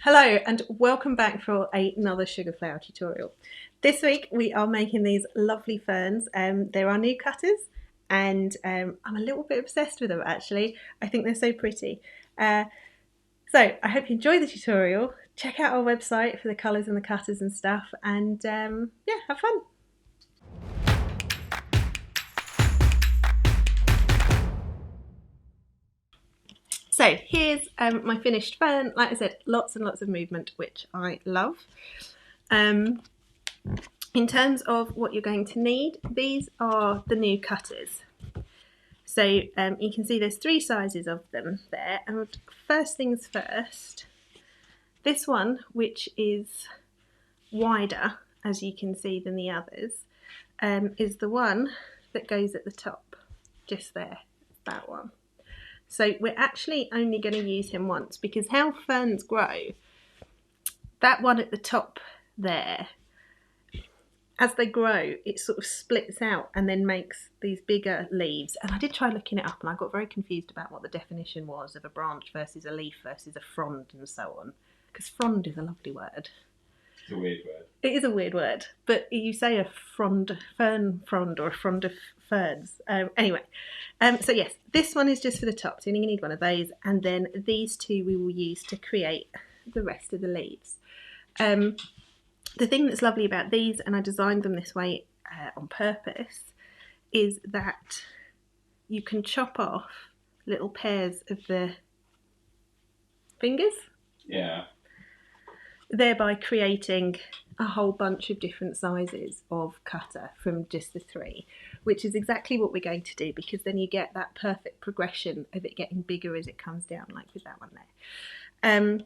Hello and welcome back for another sugar flower tutorial. This week we are making these lovely ferns. They're our new cutters and I'm a little bit obsessed with them actually. I think they're so pretty. So I hope you enjoy the tutorial. Check out our website for the colours and the cutters and stuff and yeah, have fun. So here's my finished fern. Like I said, lots and lots of movement, which I love. In terms of what you're going to need, these are the new cutters. So you can see there's three sizes of them there. And first things first, this one, which is wider, as you can see, than the others, is the one that goes at the top, just there, that one. So we're actually only going to use him once because how ferns grow, that one at the top there, as they grow, it sort of splits out and then makes these bigger leaves. And I did try looking it up and I got very confused about what the definition was of a branch versus a leaf versus a frond and so on. Because frond is a lovely word. It's a weird word. It is a weird word, but you say a frond, fern frond, or a frond of ferns. Anyway, so yes, this one is just for the top, so you only need one of those, and then these two we will use to create the rest of the leaves. The thing that's lovely about these, and I designed them this way on purpose, is that you can chop off little pairs of the fingers. Yeah. Thereby creating a whole bunch of different sizes of cutter from just the three, which is exactly what we're going to do, because then you get that perfect progression of it getting bigger as it comes down, like with that one there.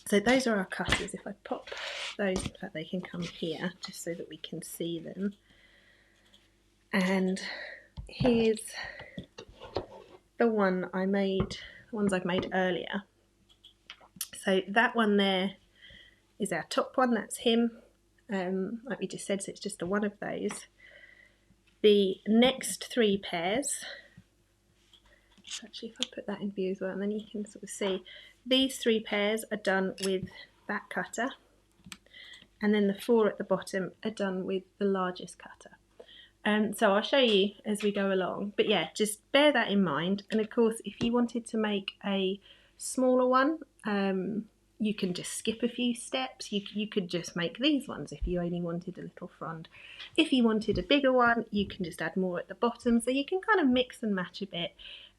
So those are our cutters. If I pop those, in fact they can come here just so that we can see them. And here's the one I made, the ones I've made earlier. So that one there is our top one, that's him, like we just said, so it's just a one of those. The next three pairs, actually if I put that in view as well, and then you can sort of see, these three pairs are done with that cutter, and then the four at the bottom are done with the largest cutter. So I'll show you as we go along, but yeah, just bear that in mind. And of course, if you wanted to make a smaller one, you can just skip a few steps. You could just make these ones if you only wanted a little frond. If you wanted a bigger one, you can just add more at the bottom. So you can kind of mix and match a bit.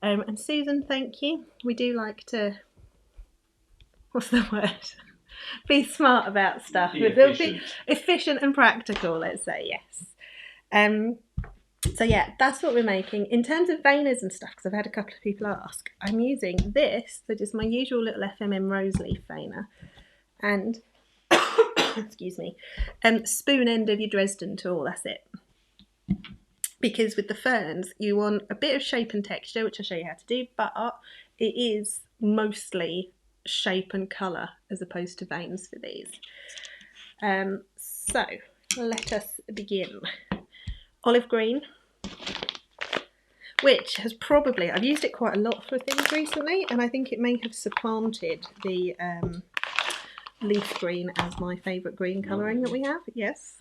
And Susan, thank you. We do like to, what's the word? Be smart about stuff. We'll be efficient and practical, let's say, yes. So yeah, that's what we're making. In terms of veiners and stuff, because I've had a couple of people ask, I'm using this, so just my usual little FMM rose leaf veiner, and excuse me, spoon end of your Dresden tool, that's it. Because with the ferns, you want a bit of shape and texture, which I'll show you how to do, but it is mostly shape and colour as opposed to veins for these. So let us begin. Olive green, which has probably, I've used it quite a lot for things recently, and I think it may have supplanted the leaf green as my favourite green colouring that we have, yes.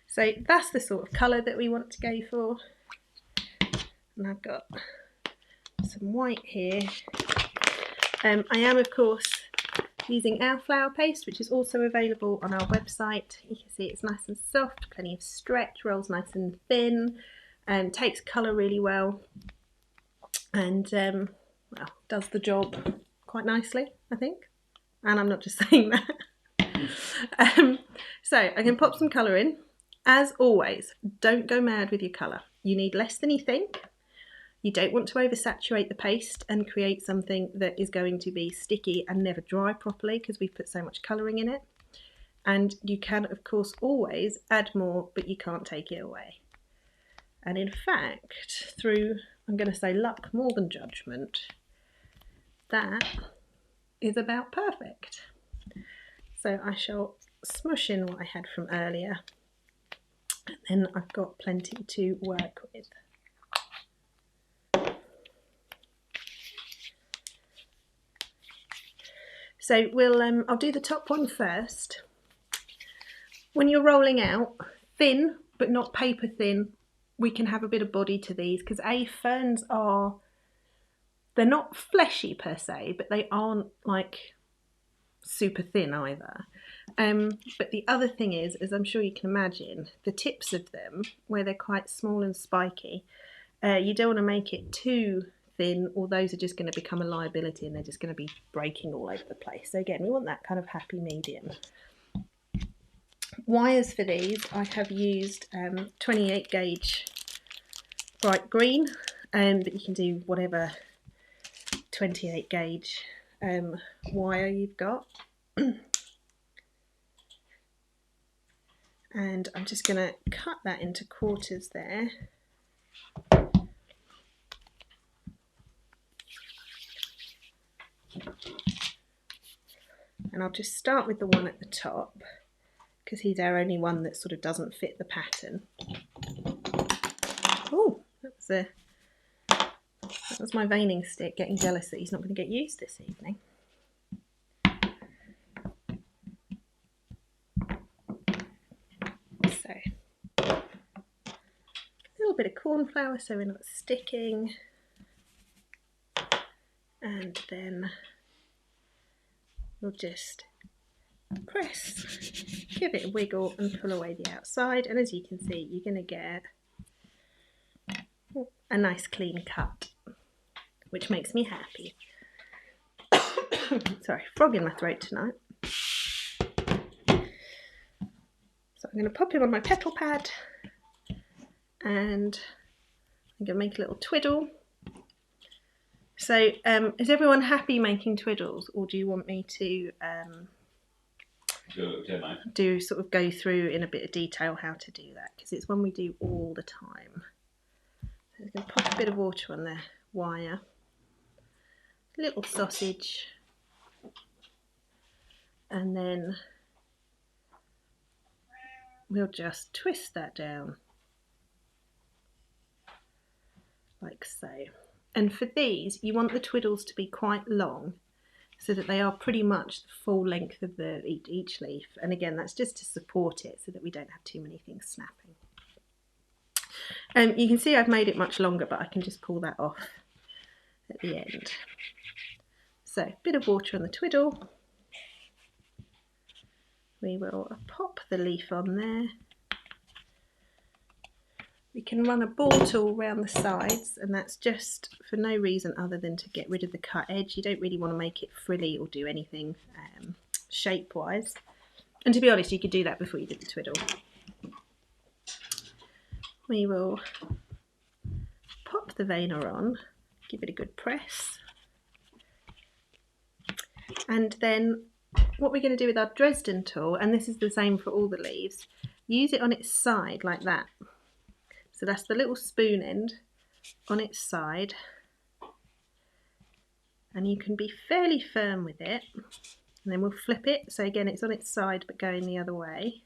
So that's the sort of colour that we want to go for. And I've got some white here. I am, of course, using our flower paste, which is also available on our website. You can see it's nice and soft, plenty of stretch, rolls nice and thin, and takes colour really well, and well, does the job quite nicely, I think. And I'm not just saying that. So I can pop some colour in. As always, don't go mad with your colour. You need less than you think. You don't want to oversaturate the paste and create something that is going to be sticky and never dry properly because we've put so much colouring in it. And you can, of course, always add more, but you can't take it away. And in fact, through, I'm going to say luck more than judgment, that is about perfect. So I shall smush in what I had from earlier, and then I've got plenty to work with. So I'll do the top one first. When you're rolling out, thin but not paper thin, we can have a bit of body to these because ferns they're not fleshy per se, but they aren't like super thin either. But the other thing is, as I'm sure you can imagine, the tips of them, where they're quite small and spiky, you don't want to make it too thin, or those are just going to become a liability and they're just going to be breaking all over the place. So again, we want that kind of happy medium. Wires for these, I have used 28 gauge bright green, but you can do whatever 28 gauge wire you've got. And I'm just going to cut that into quarters there. And I'll just start with the one at the top because he's our only one that sort of doesn't fit the pattern. Oh, that was my veining stick getting jealous that he's not going to get used this evening. So, a little bit of corn flour so we're not sticking. And then we'll just press, give it a wiggle and pull away the outside, and as you can see you're going to get a nice clean cut, which makes me happy. Sorry, frog in my throat tonight. So I'm going to pop him on my petal pad and I'm going to make a little twiddle. So is everyone happy making twiddles, or do you want me to do sort of go through in a bit of detail how to do that, because it's one we do all the time. So I'm going to pop a bit of water on the wire, little sausage, and then we'll just twist that down like so. And for these, you want the twiddles to be quite long so that they are pretty much the full length of each leaf. And again, that's just to support it so that we don't have too many things snapping. You can see I've made it much longer, but I can just pull that off at the end. So a bit of water on the twiddle. We will pop the leaf on there. We can run a ball tool around the sides, and that's just for no reason other than to get rid of the cut edge. You don't really want to make it frilly or do anything shape-wise. And to be honest, you could do that before you did the twiddle. We will pop the veiner on, give it a good press. And then what we're going to do with our Dresden tool, and this is the same for all the leaves, use it on its side like that. So that's the little spoon end on its side, and you can be fairly firm with it, and then we'll flip it, so again it's on its side but going the other way,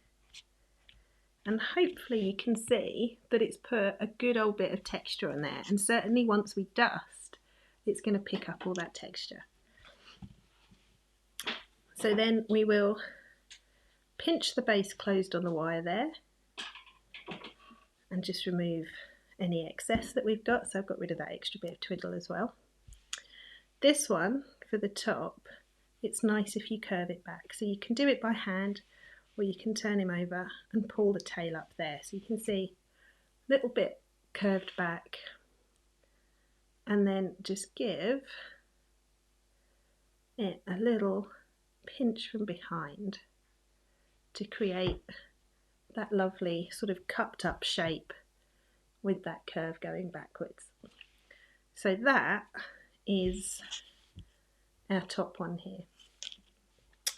and hopefully you can see that it's put a good old bit of texture on there, and certainly once we dust it's going to pick up all that texture. So then we will pinch the base closed on the wire there and just remove any excess that we've got. So I've got rid of that extra bit of twiddle as well. This one, for the top, it's nice if you curve it back. So you can do it by hand, or you can turn him over and pull the tail up there. So you can see a little bit curved back, and then just give it a little pinch from behind to create that lovely sort of cupped up shape with that curve going backwards. So that is our top one here.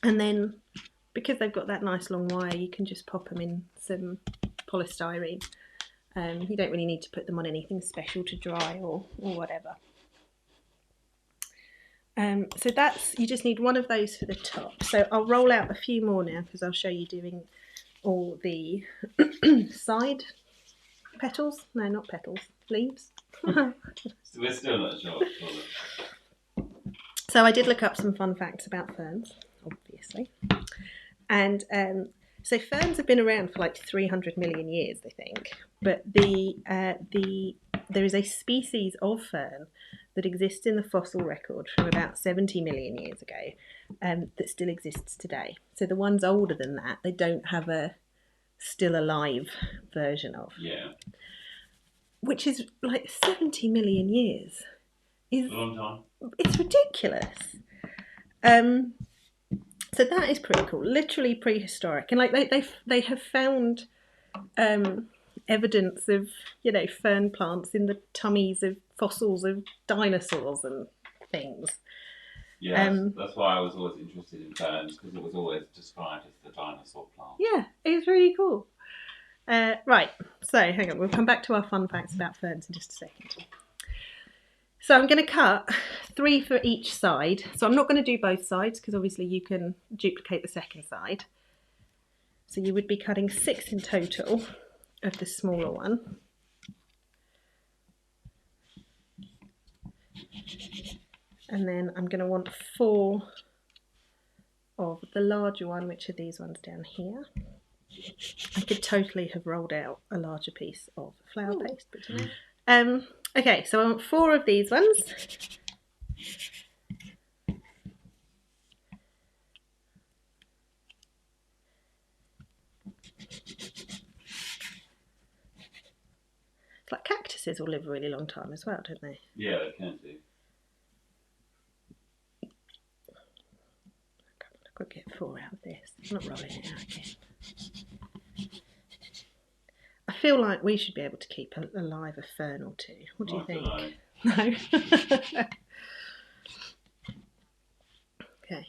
And then because they've got that nice long wire, you can just pop them in some polystyrene. You don't really need to put them on anything special to dry or whatever. So you just need one of those for the top. So I'll roll out a few more now because I'll show you doing all the side petals. No, not petals, leaves. So we're still not sure. So I did look up some fun facts about ferns, obviously. And so ferns have been around for like 300 million years, they think. But there is a species of fern that exists in the fossil record from about 70 million years ago that still exists today. So the ones older than that, they don't have a still alive version of. Yeah. Which is like 70 million years. It's a long time. It's ridiculous. So that is pretty cool. Literally prehistoric, and like they have found evidence of fern plants in the tummies of fossils of dinosaurs and things. Yeah, that's why I was always interested in ferns, because it was always described as the dinosaur plant. Yeah, it's really cool. Right, so hang on, we'll come back to our fun facts about ferns in just a second. So I'm going to cut 3 for each side. So I'm not going to do both sides because obviously you can duplicate the second side. So you would be cutting 6 in total of the smaller one. And then I'm going to want 4 of the larger one, which are these ones down here. I could totally have rolled out a larger piece of flour paste, but you know. Okay, so I want 4 of these ones. It's like cactuses will live a really long time as well, don't they? Yeah, they can do. I could get 4 out of this. I'm not rolling it out again. I feel like we should be able to keep alive a fern or 2. What do you think? No. Okay.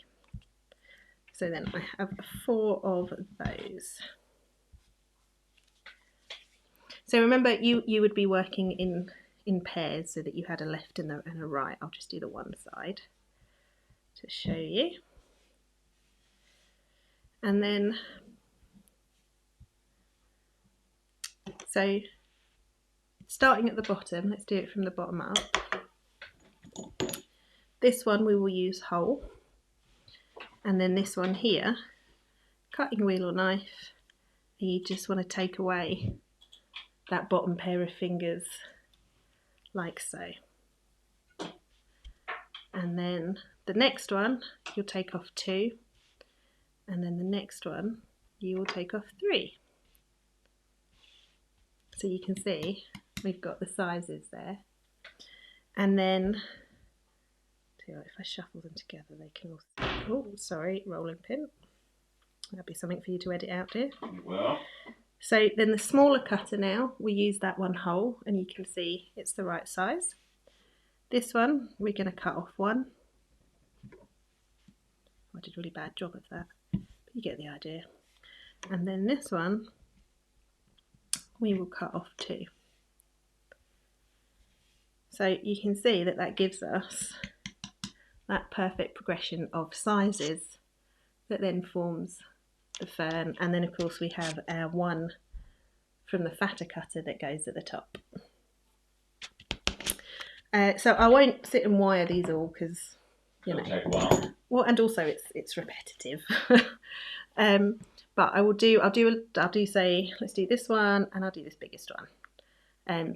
So then I have 4 of those. So remember, you would be working in pairs so that you had a left and a right. I'll just do the one side to show you. And then, so starting at the bottom, let's do it from the bottom up. This one we will use whole. And then this one here, cutting wheel or knife, you just want to take away that bottom pair of fingers like so. And then the next one you'll take off 2, and then the next one you will take off 3. So you can see we've got the sizes there. And then if I shuffle them together they can also, oh sorry, rolling pin. That'll be something for you to edit out, dear. Well. So then the smaller cutter now, we use that one whole, and you can see it's the right size. This one, we're going to cut off 1. I did a really bad job of that, but you get the idea. And then this one, we will cut off 2. So you can see that that gives us that perfect progression of sizes that then forms the fern, and then of course we have our one from the fatter cutter that goes at the top. So I won't sit and wire these all because it'll take a while. Well, and also it's repetitive. But I'll do say let's do this one and I'll do this biggest one.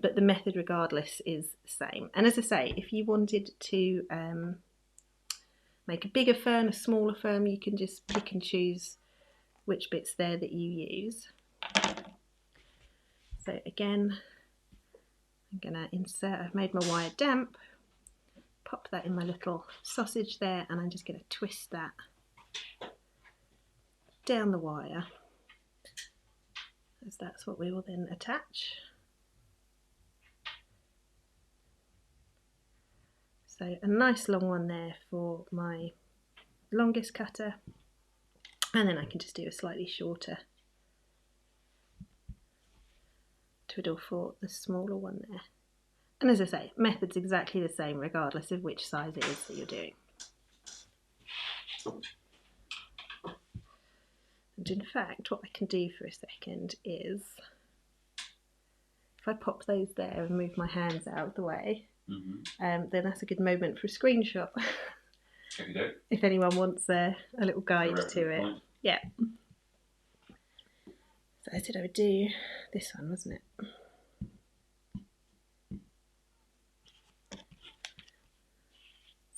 But the method regardless is the same. And as I say, if you wanted to make a bigger fern, a smaller fern, you can just pick and choose which bits there that you use. So again, I'm going to insert, I've made my wire damp, pop that in my little sausage there, and I'm just going to twist that down the wire, as that's what we will then attach. So a nice long one there for my longest cutter, and then I can just do a slightly shorter twiddle for the smaller one there. And as I say, method's exactly the same regardless of which size it is that you're doing. And in fact, what I can do for a second is, if I pop those there and move my hands out of the way, then that's a good moment for a screenshot. if anyone wants a little guide to it. Point. Yeah. So I said I would do this one, wasn't it?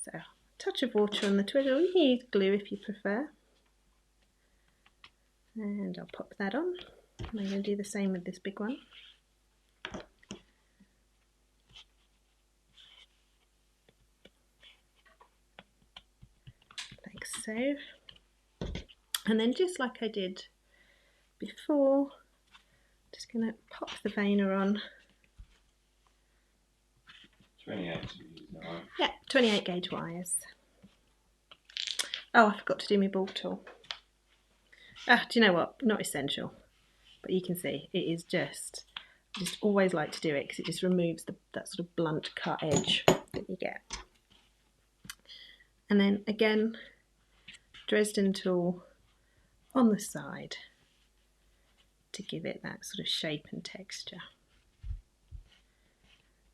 So a touch of water on the twiddle. You can use glue if you prefer. And I'll pop that on. And I'm going to do the same with this big one. Like so. And then just like I did before, just going to pop the veiner on. 28. Yeah, 28 gauge wires. Oh, I forgot to do my ball tool. Ah, do you know what? Not essential. But you can see it is just, I just always like to do it because it just removes that sort of blunt cut edge that you get. And then again, Dresden tool on the side to give it that sort of shape and texture.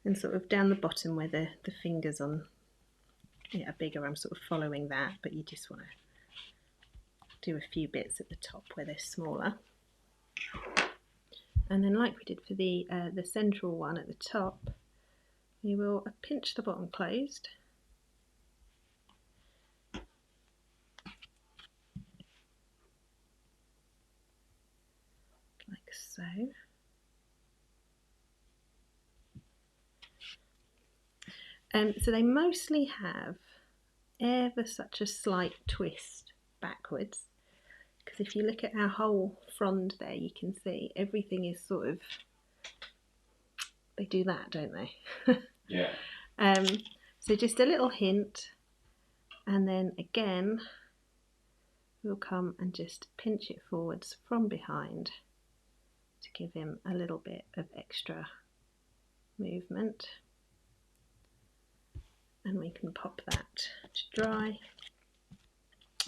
And sort of down the bottom where the fingers on it are bigger, I'm sort of following that, but you just want to do a few bits at the top where they're smaller. And then like we did for the central one at the top, we will pinch the bottom closed. Like so. So they mostly have ever such a slight twist backwards, because if you look at our whole frond there, you can see everything is sort of, they do that, don't they? Yeah. So just a little hint, and then again we'll come and just pinch it forwards from behind to give him a little bit of extra movement. And we can pop that to dry,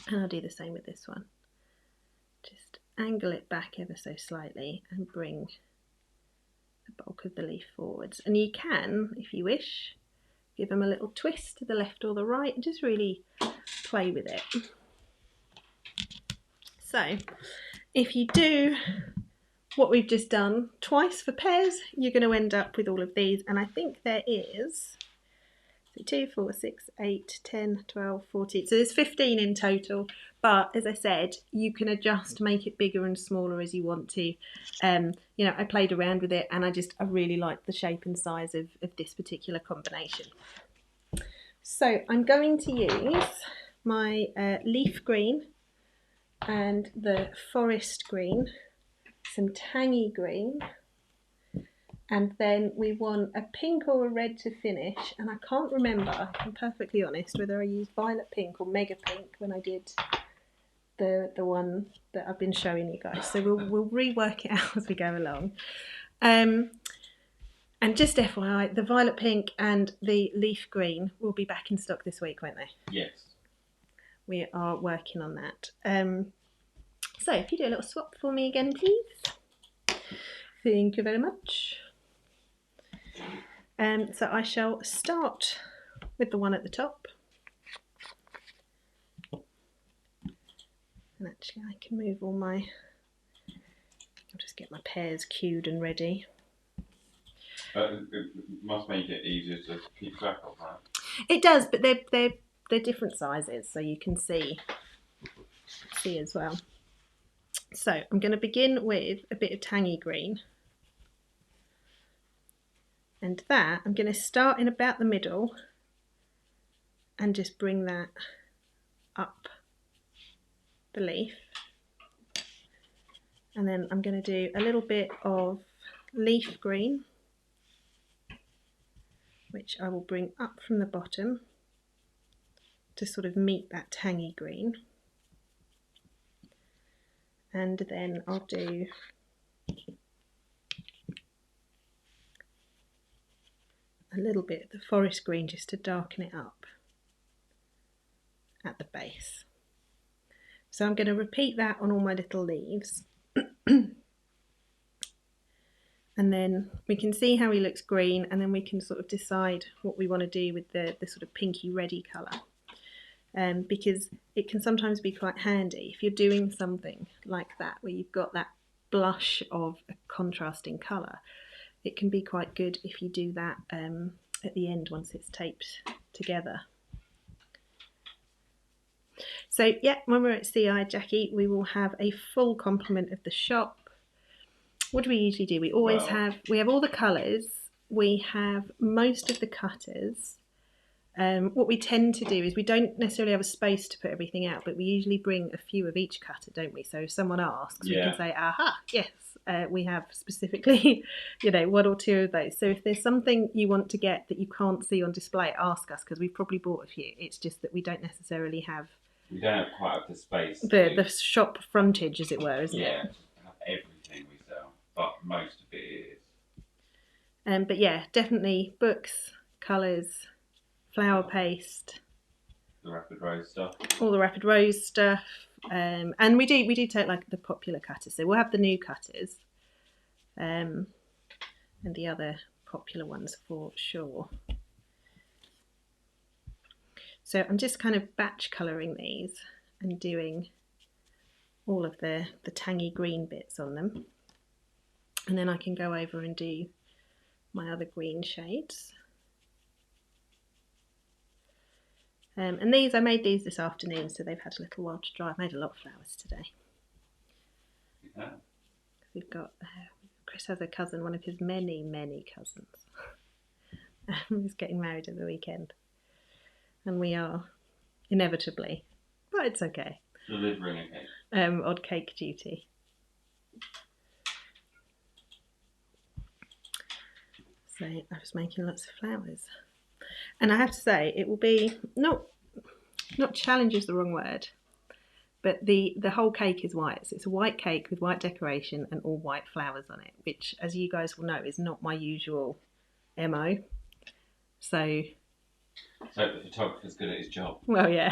and I'll do the same with this one. Just angle it back ever so slightly and bring the bulk of the leaf forwards. And you can, if you wish, give them a little twist to the left or the right and just really play with it. So if you do what we've just done twice for pairs, you're going to end up with all of these, and I think there is 2, 4, 6, 8, 10, 12, 14. So there's 15 in total. But as I said, you can adjust to make it bigger and smaller as you want to. You know, I played around with it, and I really liked the shape and size of this particular combination. So I'm going to use my leaf green and the forest green, some tangy green, and then we want a pink or a red to finish, and I can't remember, if I'm perfectly honest, whether I used violet pink or mega pink when I did the one that I've been showing you guys. So we'll rework it out as we go along. And just FYI, the violet pink and the leaf green will be back in stock this week, won't they? Yes. We are working on that. So if you do a little swap for me again, please. Thank you very much. So I shall start with the one at the top. And actually I can move all my, I'll just get my pairs cued and ready. It must make it easier to keep track of, right? It does, but they're different sizes, so you can see as well. So I'm going to begin with a bit of tangy green. And that, I'm going to start in about the middle and just bring that up the leaf. And then I'm going to do a little bit of leaf green, which I will bring up from the bottom to sort of meet that tangy green. And then I'll do a little bit of the forest green just to darken it up at the base. So I'm going to repeat that on all my little leaves. And then we can see how he looks green, and then we can sort of decide what we want to do with the sort of pinky reddy colour. because it can sometimes be quite handy if you're doing something like that where you've got that blush of a contrasting colour. It can be quite good if you do that at the end once it's taped together. So yeah, when we're at CI, Jackie, we will have a full complement of the shop. What do we usually do? We always have all the colours. We have most of the cutters. What we tend to do is we don't necessarily have a space to put everything out, but we usually bring a few of each cutter, don't we? So if someone asks, we can say, aha, yes, we have specifically, one or two of those. So if there's something you want to get that you can't see on display, ask us, because we've probably bought a few. It's just that we don't necessarily have... We don't have quite the space. The shop frontage, as it were, isn't it? Yeah, have everything we sell, but most of it is. But yeah, definitely books, colours, flower paste, the Rapid Rose stuff, all the Rapid Rose stuff, and we do take like the popular cutters. So we'll have the new cutters, and the other popular ones for sure. So I'm just kind of batch colouring these and doing all of the tangy green bits on them, and then I can go over and do my other green shades. And these, I made these this afternoon, so they've had a little while to dry. I've made a lot of flowers today. Yeah. We've got, Chris has a cousin, one of his many, many cousins. He's getting married at the weekend. And we are, inevitably, but it's okay, delivering a cake. Odd cake duty. So I was making lots of flowers. And I have to say, it will be, not challenge is the wrong word, but the whole cake is white. So it's a white cake with white decoration and all white flowers on it, which, as you guys will know, is not my usual MO. So the photographer's good at his job. Well, yeah.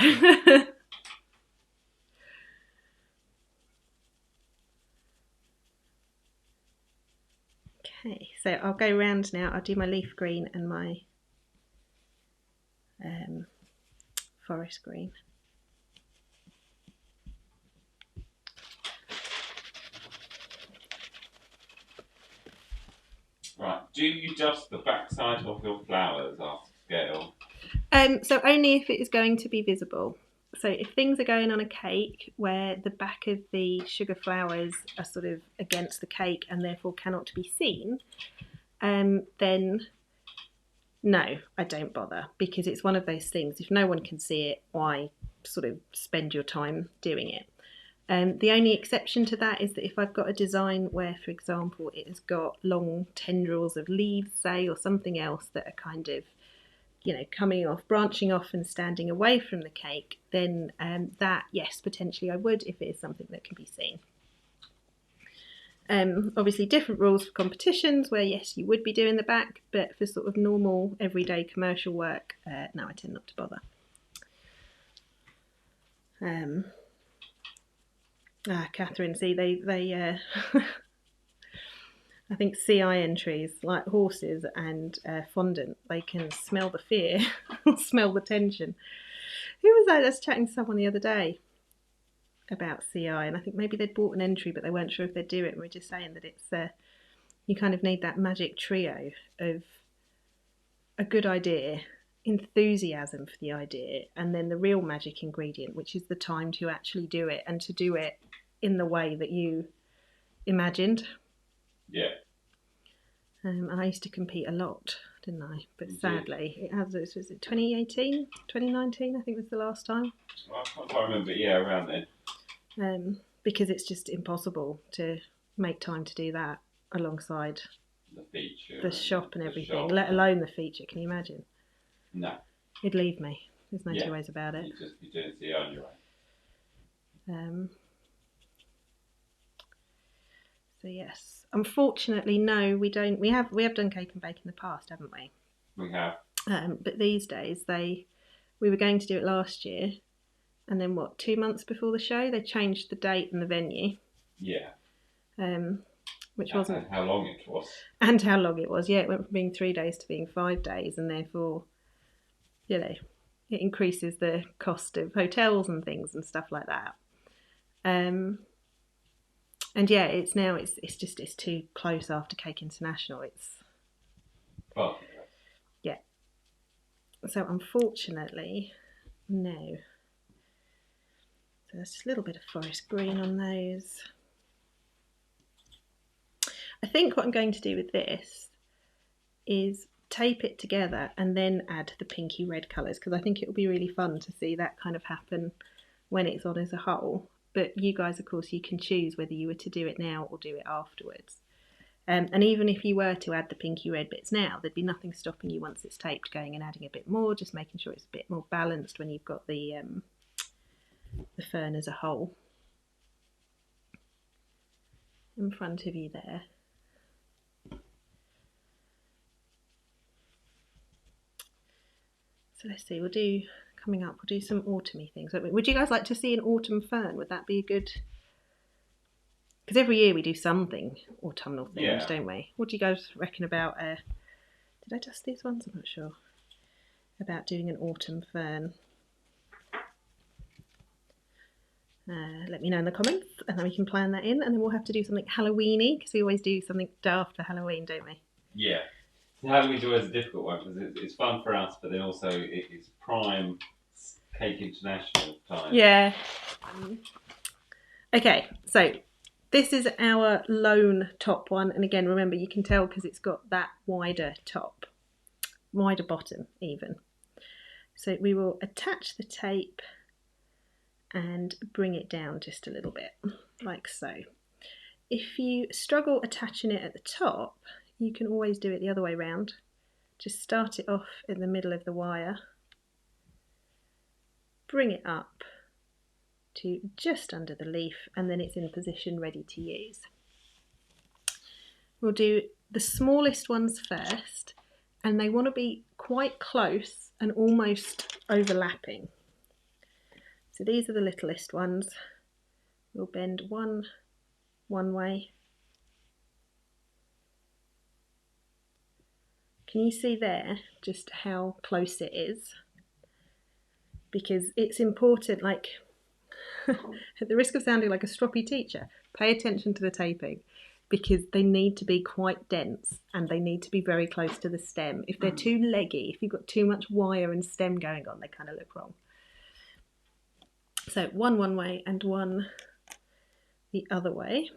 Okay, so I'll go round now. I'll do my leaf green and my forest green. Right, do you dust the backside of your flowers after scale? So only if it is going to be visible. So if things are going on a cake where the back of the sugar flowers are sort of against the cake and therefore cannot be seen, then no, I don't bother, because it's one of those things, if no one can see it, why sort of spend your time doing it? The only exception to that is that if I've got a design where, for example, it has got long tendrils of leaves, say, or something else that are kind of, coming off, branching off and standing away from the cake, then that, yes, potentially I would, if it is something that can be seen. Obviously different rules for competitions where, yes, you would be doing the back, but for sort of normal, everyday commercial work, no, I tend not to bother. Catherine, see, they I think CI entries, like horses and fondant, they can smell the fear, smell the tension. Who was that? I was chatting to someone the other day about CI, and I think maybe they'd bought an entry, but they weren't sure if they'd do it. And we were just saying that it's you kind of need that magic trio of a good idea, enthusiasm for the idea, and then the real magic ingredient, which is the time to actually do it, and to do it in the way that you imagined. Yeah. And I used to compete a lot, didn't I? But sadly, it has. Was it 2018, 2019? I think was the last time. Well, I can't remember. Yeah, around then. Because it's just impossible to make time to do that alongside the feature, the shop and everything, let alone the feature. Can you imagine? No. It'd leave me. There's no two ways about it. You'd just be doing CI on your own. So yes, unfortunately, no, we don't. We have done cake and bake in the past, haven't we? We have. But these days, we were going to do it last year, and then 2 months before the show, they changed the date and the venue. Yeah. Which wasn't. And how long it was. And how long it was. Yeah, it went from being 3 days to being 5 days, and therefore, it increases the cost of hotels and things and stuff like that. And yeah, it's too close after Cake International. Well, yeah. So unfortunately, no. So there's just a little bit of forest green on those. I think what I'm going to do with this is tape it together and then add the pinky red colours, because I think it will be really fun to see that kind of happen when it's on as a whole. But you guys, of course, you can choose whether you were to do it now or do it afterwards. And even if you were to add the pinky red bits now, there'd be nothing stopping you once it's taped going and adding a bit more, just making sure it's a bit more balanced when you've got the fern as a whole in front of you there. So let's see, we'll do some autumny things. Would you guys like to see an autumn fern? Would that be a good... Because every year we do something autumnal themed, don't we? What do you guys reckon about... Did I dust these ones? I'm not sure. About doing an autumn fern. Let me know in the comments, and then we can plan that in, and then we'll have to do something Halloween-y, because we always do something daft for Halloween, don't we? Yeah. Halloween's always a difficult one, because it's fun for us, but then also it's prime Cake International time. Yeah. Okay, so this is our lone top one, and again, remember, you can tell because it's got that wider top, wider bottom even. So we will attach the tape and bring it down just a little bit, like so. If you struggle attaching it at the top, you can always do it the other way around. Just start it off in the middle of the wire, bring it up to just under the leaf, and then it's in position ready to use. We'll do the smallest ones first, and they want to be quite close and almost overlapping. So these are the littlest ones. We'll bend one way. Can you see there just how close it is? Because it's important, like, at the risk of sounding like a stroppy teacher, pay attention to the taping, because they need to be quite dense and they need to be very close to the stem. If they're too leggy, if you've got too much wire and stem going on, they kind of look wrong. So one way and one the other way.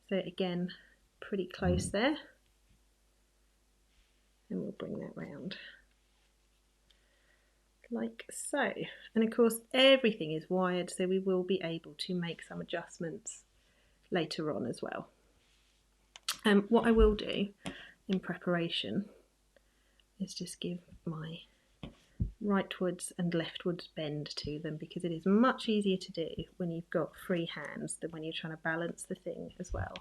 So again, pretty close there. And we'll bring that round. Like so. And of course, everything is wired, so we will be able to make some adjustments later on as well. What I will do in preparation is just give my rightwards and leftwards bend to them, because it is much easier to do when you've got free hands than when you're trying to balance the thing as well.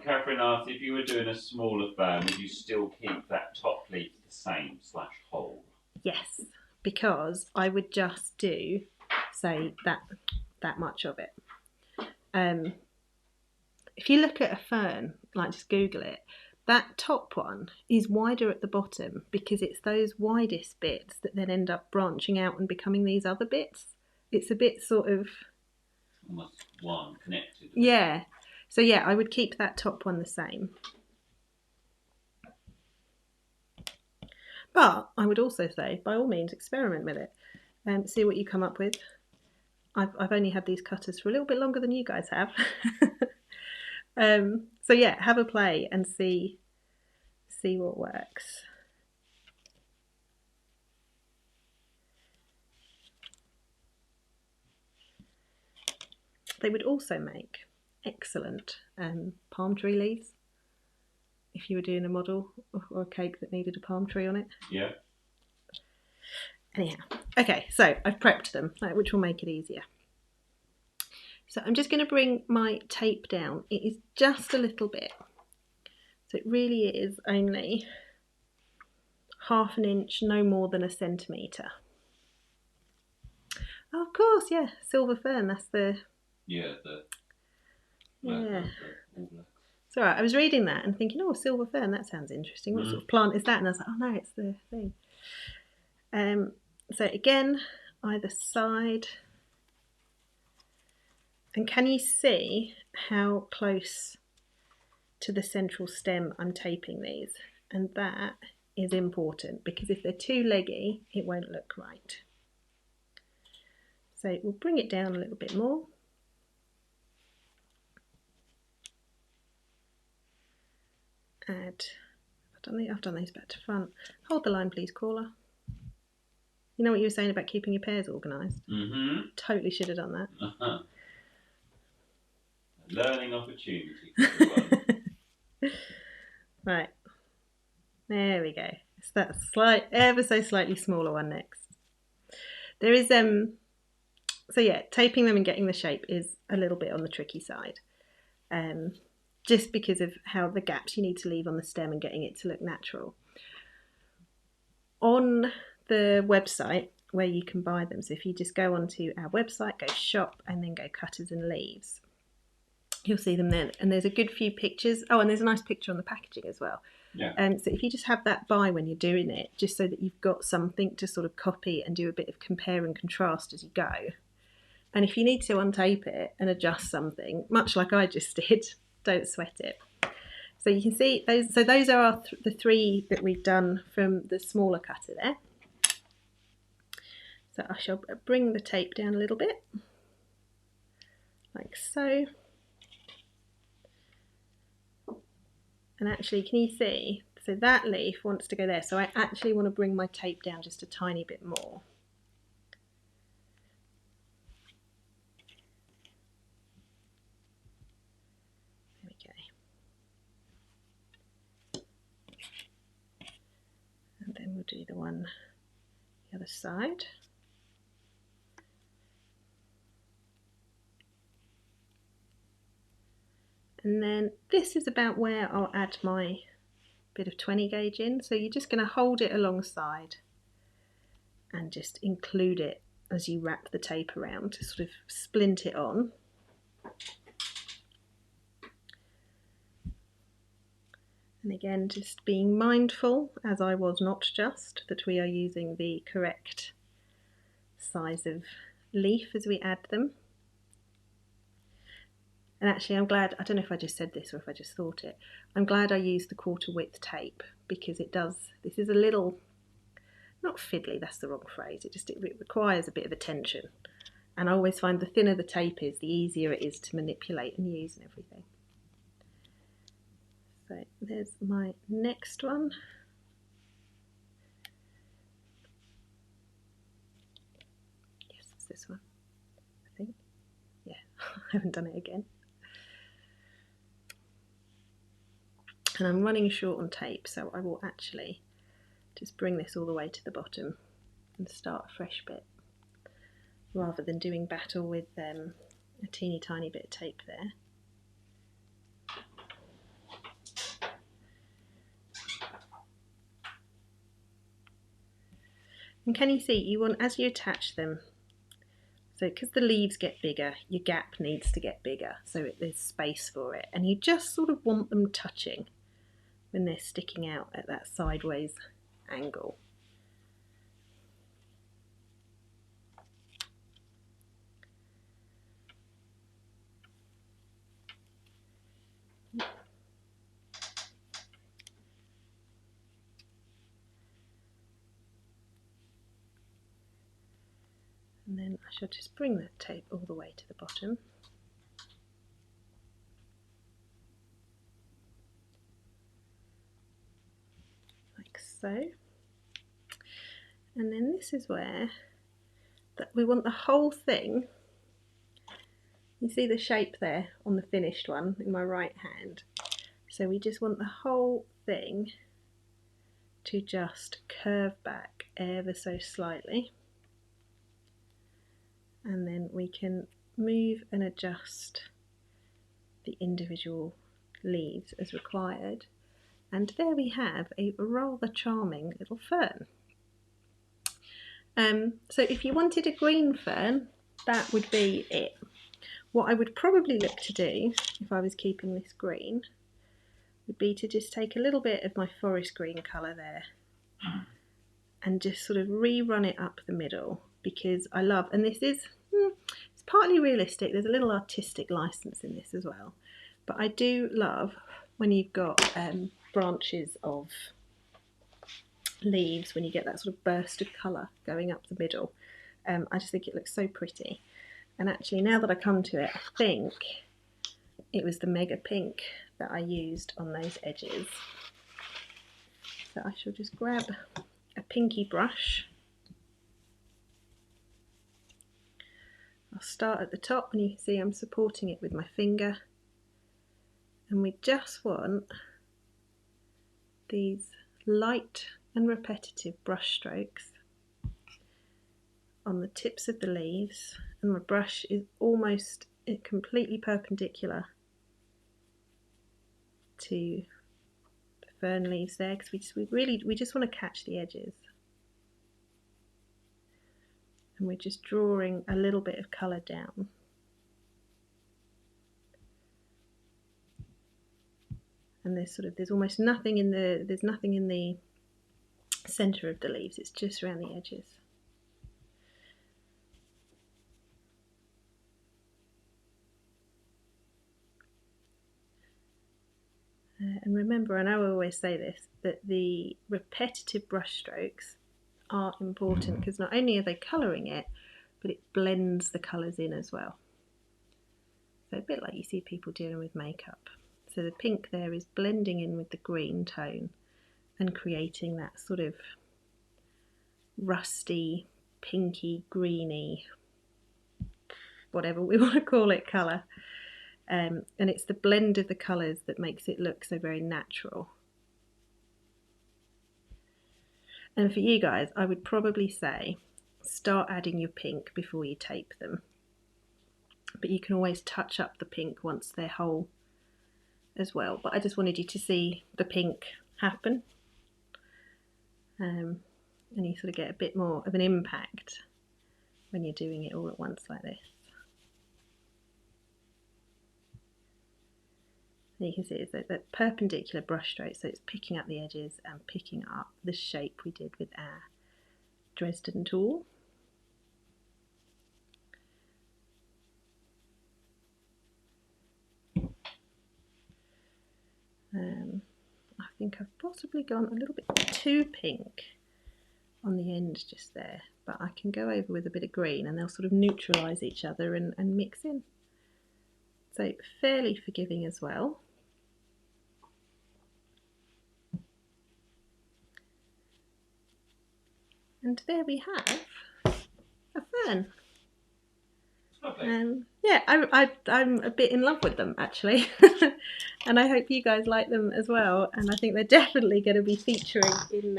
Catherine asked, if you were doing a smaller fern, would you still keep that top leaf the same / whole? Yes, because I would just do, say, that much of it. If you look at a fern, like just Google it, that top one is wider at the bottom because it's those widest bits that then end up branching out and becoming these other bits. It's a bit sort of... almost one connected. Yeah. So yeah, I would keep that top one the same. But I would also say, by all means, experiment with it and see what you come up with. I've only had these cutters for a little bit longer than you guys have. So yeah, have a play and see what works. They would also make excellent palm tree leaves if you were doing a model or a cake that needed a palm tree on it. Yeah. Anyhow, okay, so I've prepped them, which will make it easier. So I'm just going to bring my tape down. It is just a little bit. So it really is only ½ an inch, no more than 1 centimetre. Oh, of course, yeah, silver fern, that's the... Yeah, Yeah. It's all right. I was reading that and thinking, oh, silver fern, that sounds interesting. What sort of plant is that? And I was like, oh no, it's the thing. So again, either side. And can you see how close to the central stem I'm taping these? And that is important because if they're too leggy, it won't look right. So we'll bring it down a little bit more. Add, I've done these back to front. Hold the line please, caller. You know what you were saying about keeping your pairs organised? Mm-hmm. Totally should have done that. Uh-huh. Learning opportunity for everyone. Right, there we go. It's that slight, ever so slightly smaller one next. There is so yeah, taping them and getting the shape is a little bit on the tricky side, just because of how the gaps you need to leave on the stem and getting it to look natural. On the website where you can buy them, so if you just go onto our website, go shop and then go cutters and leaves, you'll see them there, and there's a good few pictures. Oh, and there's a nice picture on the packaging as well. Yeah. So if you just have that by when you're doing it, just so that you've got something to sort of copy and do a bit of compare and contrast as you go. And if you need to untape it and adjust something, much like I just did, don't sweat it. So you can see those. So those are the three that we've done from the smaller cutter there. So I shall bring the tape down a little bit, like so. And actually, can you see? So that leaf wants to go there. So I actually want to bring my tape down just a tiny bit more. There we go. And then we'll do the one the other side. And then this is about where I'll add my bit of 20 gauge in. So you're just going to hold it alongside and just include it as you wrap the tape around to sort of splint it on. And again, just being mindful, as I was not just, that we are using the correct size of leaf as we add them. And actually I'm glad, I don't know if I just said this or if I just thought it, I'm glad I used the quarter width tape because it does, this is a little, not fiddly, that's the wrong phrase, it requires a bit of attention. And I always find the thinner the tape is, the easier it is to manipulate and use and everything. So there's my next one. Yes, it's this one, I think. Yeah, I haven't done it again. And I'm running short on tape, so I will actually just bring this all the way to the bottom and start a fresh bit, rather than doing battle with a teeny tiny bit of tape there. And can you see, you want, as you attach them, so because the leaves get bigger, your gap needs to get bigger, so there's space for it. And you just sort of want them touching when they're sticking out at that sideways angle. And then I shall just bring that tape all the way to the bottom. Like so. And then this is where we want the whole thing. You see the shape there on the finished one in my right hand. So we just want the whole thing to just curve back ever so slightly. And then we can move and adjust the individual leaves as required. And there we have a rather charming little fern. So if you wanted a green fern, that would be it. What I would probably look to do, if I was keeping this green, would be to just take a little bit of my forest green colour there and just sort of rerun it up the middle, because I love, and this is, it's partly realistic, there's a little artistic license in this as well, but I do love when you've got branches of leaves, when you get that sort of burst of colour going up the middle. I just think it looks so pretty. And actually, now that I come to it, I think it was the Mega Pink that I used on those edges. So I shall just grab a pinky brush. I'll start at the top, and you can see I'm supporting it with my finger. And we just want these light and repetitive brush strokes on the tips of the leaves, and my brush is almost completely perpendicular to the fern leaves there, because we just want to catch the edges, and we're just drawing a little bit of colour down. And there's almost nothing in the centre of the leaves, it's just around the edges. And remember, I know I always say this, that the repetitive brush strokes are important, because not only are they colouring it, but it blends the colours in as well. So a bit like you see people dealing with makeup. So the pink there is blending in with the green tone and creating that sort of rusty, pinky, greeny, whatever we want to call it, colour. And it's the blend of the colours that makes it look so very natural. And for you guys, I would probably say start adding your pink before you tape them. But you can always touch up the pink once they're whole as well. But I just wanted you to see the pink happen. And you sort of get a bit more of an impact when you're doing it all at once like this. And you can see it's that perpendicular brush stroke, so it's picking up the edges and picking up the shape we did with our Dresden tool. I think I've possibly gone a little bit too pink on the end just there, but I can go over with a bit of green and they'll sort of neutralise each other and mix in. So fairly forgiving as well. And there we have a fern. Yeah, I'm a bit in love with them actually. And I hope you guys like them as well, and I think they're definitely going to be featuring in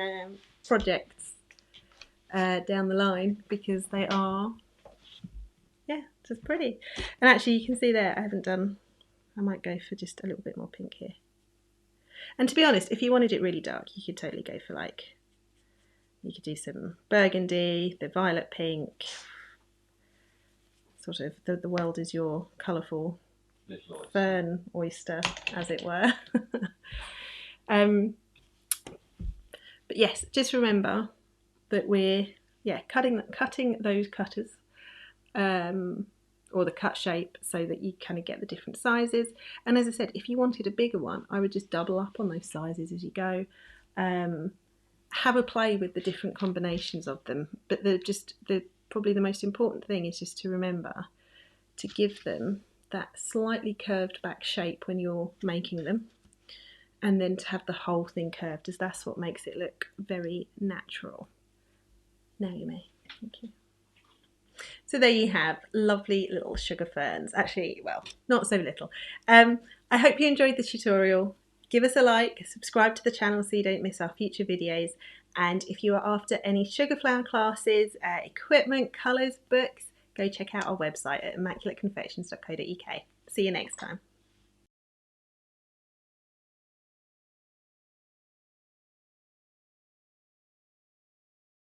projects down the line, because they are, yeah, just pretty. And actually you can see there I might go for just a little bit more pink here. And to be honest, if you wanted it really dark, you could totally go for you could do some burgundy, the violet pink, sort of the world is your colourful fern oyster, as it were. But yes, just remember that we're cutting those cutters, or the cut shape, so that you kind of get the different sizes. And as I said, if you wanted a bigger one, I would just double up on those sizes as you go. Have a play with the different combinations of them, but probably the most important thing is just to remember to give them that slightly curved back shape when you're making them, and then to have the whole thing curved, as that's what makes it look very natural. Now you may. Thank you. So there you have lovely little sugar ferns. Actually, well, not so little. I hope you enjoyed the tutorial. Give us a like, subscribe to the channel so you don't miss our future videos. And if you are after any sugar flower classes, equipment, colours, books, go check out our website at immaculateconfections.co.uk. See you next time.